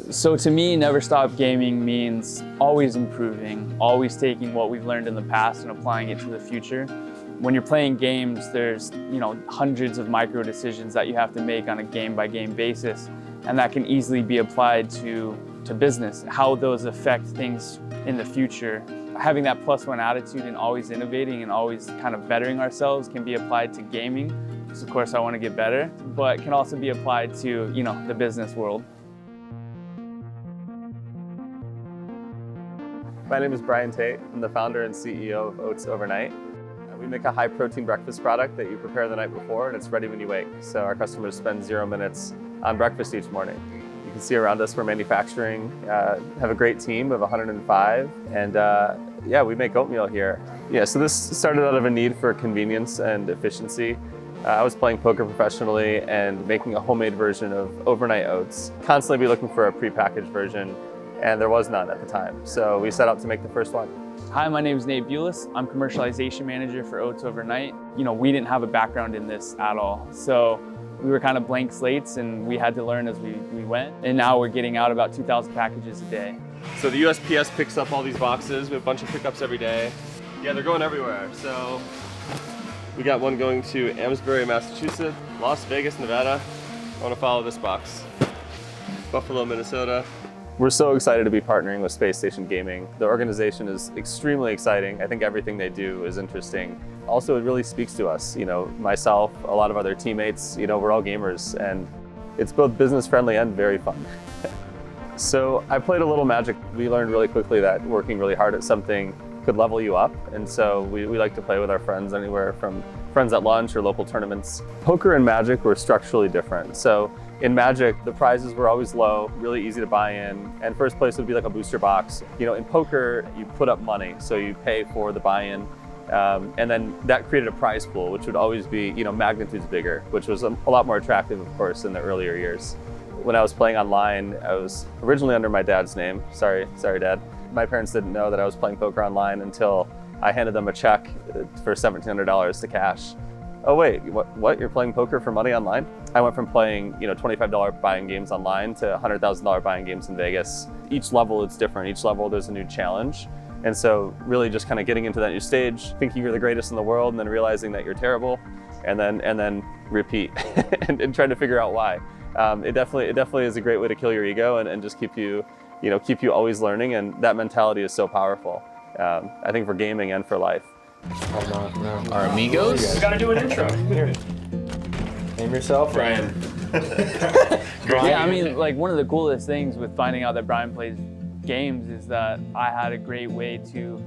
So to me, never stop gaming means always improving, always taking what we've learned in the past and applying it to the future. When you're playing games, there's hundreds of micro decisions that you have to make on a game-by-game basis, and that can easily be applied to business, how those affect things in the future. Having that +1 attitude and always innovating and always kind of bettering ourselves can be applied to gaming, because of course I want to get better, but can also be applied to the business world. My name is Brian Tate. I'm the founder and CEO of Oats Overnight. We make a high-protein breakfast product that you prepare the night before and it's ready when you wake. So our customers spend 0 minutes on breakfast each morning. You can see around us we're manufacturing, have a great team of 105, and yeah, we make oatmeal here. Yeah, so this started out of a need for convenience and efficiency. I was playing poker professionally and making a homemade version of overnight oats. Constantly be looking for a prepackaged version, and there was none at the time. So we set out to make the first one. Hi, my name is Nate Bulis. I'm commercialization manager for Oats Overnight. We didn't have a background in this at all. So we were kind of blank slates and we had to learn as we went. And now we're getting out about 2,000 packages a day. So the USPS picks up all these boxes. We have a bunch of pickups every day. Yeah, they're going everywhere. So we got one going to Amesbury, Massachusetts, Las Vegas, Nevada. I want to follow this box. Buffalo, Minnesota. We're so excited to be partnering with SpaceStation Gaming. The organization is extremely exciting. I think everything they do is interesting. Also, it really speaks to us. Myself, a lot of other teammates, we're all gamers, and it's both business friendly and very fun. So I played a little Magic. We learned really quickly that working really hard at something could level you up. And so we like to play with our friends anywhere from friends at lunch or local tournaments. Poker and Magic were structurally different. So in Magic, the prizes were always low, really easy to buy in, and first place would be like a booster box. In poker, you put up money, so you pay for the buy-in, and then that created a prize pool, which would always be, magnitudes bigger, which was a lot more attractive, of course, in the earlier years. When I was playing online, I was originally under my dad's name. Sorry, Dad. My parents didn't know that I was playing poker online until I handed them a check for $1,700 to cash. Oh wait, what? You're playing poker for money online? I went from playing, $25 buying games online to $100,000 buying games in Vegas. Each level it's different. Each level there's a new challenge. And so really just kind of getting into that new stage, thinking you're the greatest in the world and then realizing that you're terrible, and then repeat and trying to figure out why. It definitely is a great way to kill your ego and just keep you always learning, and that mentality is so powerful. I think for gaming and for life. Our amigos? We gotta do an intro. Here. Name yourself. Brian. Yeah, I mean, one of the coolest things with finding out that Brian plays games is that I had a great way to,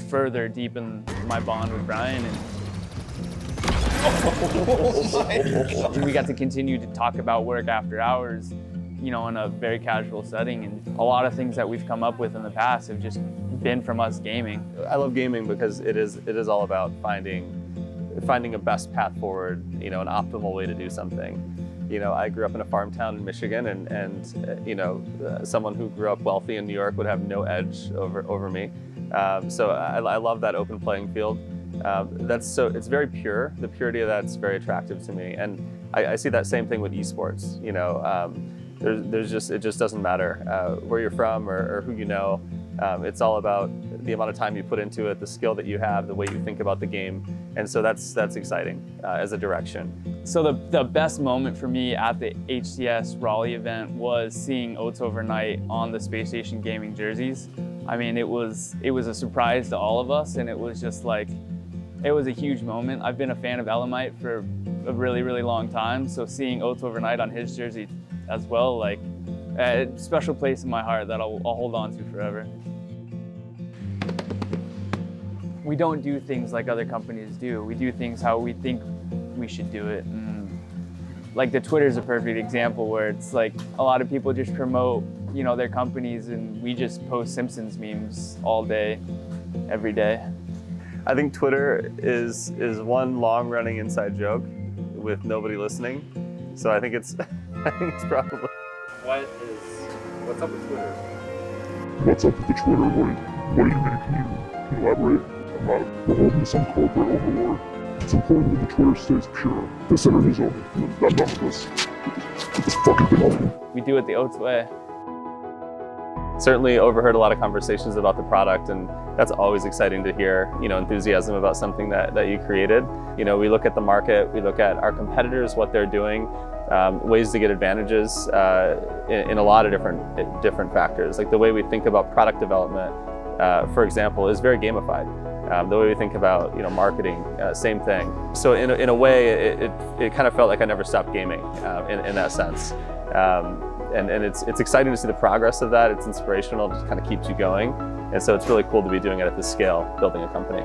further deepen my bond with Brian. And we got to continue to talk about work after hours, in a very casual setting. And a lot of things that we've come up with in the past have just been from us gaming. I love gaming because it is all about finding a best path forward, an optimal way to do something. I grew up in a farm town in Michigan, and someone who grew up wealthy in New York would have no edge over me. So I love that open playing field. It's very pure. The purity of that's very attractive to me, and I see that same thing with esports. It just doesn't matter where you're from or who you know. It's all about the amount of time you put into it, the skill that you have, the way you think about the game, and so that's exciting as a direction. So the best moment for me at the HCS Raleigh event was seeing Oats Overnight on the SpaceStation Gaming jerseys. I mean, it was a surprise to all of us, and it was just it was a huge moment. I've been a fan of Elamite for a really, really long time, so seeing Oats Overnight on his jersey as well, a special place in my heart that I'll hold on to forever. We don't do things like other companies do. We do things how we think we should do it. And the Twitter's a perfect example where it's a lot of people just promote, their companies, and we just post Simpsons memes all day, every day. I think Twitter is one long-running inside joke with nobody listening. So I think it's probably. What's up with Twitter? What's up with the Twitter? What do you mean? Can you elaborate? I'm not beholden to some corporate overlord. It's important that the Twitter stays pure. This interview's over. I'm done with this. Get this fucking thing off me. We do it the Oats way. certainly overheard a lot of conversations about the product, and that's always exciting to hear, enthusiasm about something that you created. We look at the market, we look at our competitors, what they're doing, ways to get advantages in a lot of different factors. Like the way we think about product development, for example, is very gamified. The way we think about marketing, same thing. So in a way, it kind of felt like I never stopped gaming in that sense. And it's exciting to see the progress of that. It's inspirational, it just kind of keeps you going. And so it's really cool to be doing it at this scale, building a company.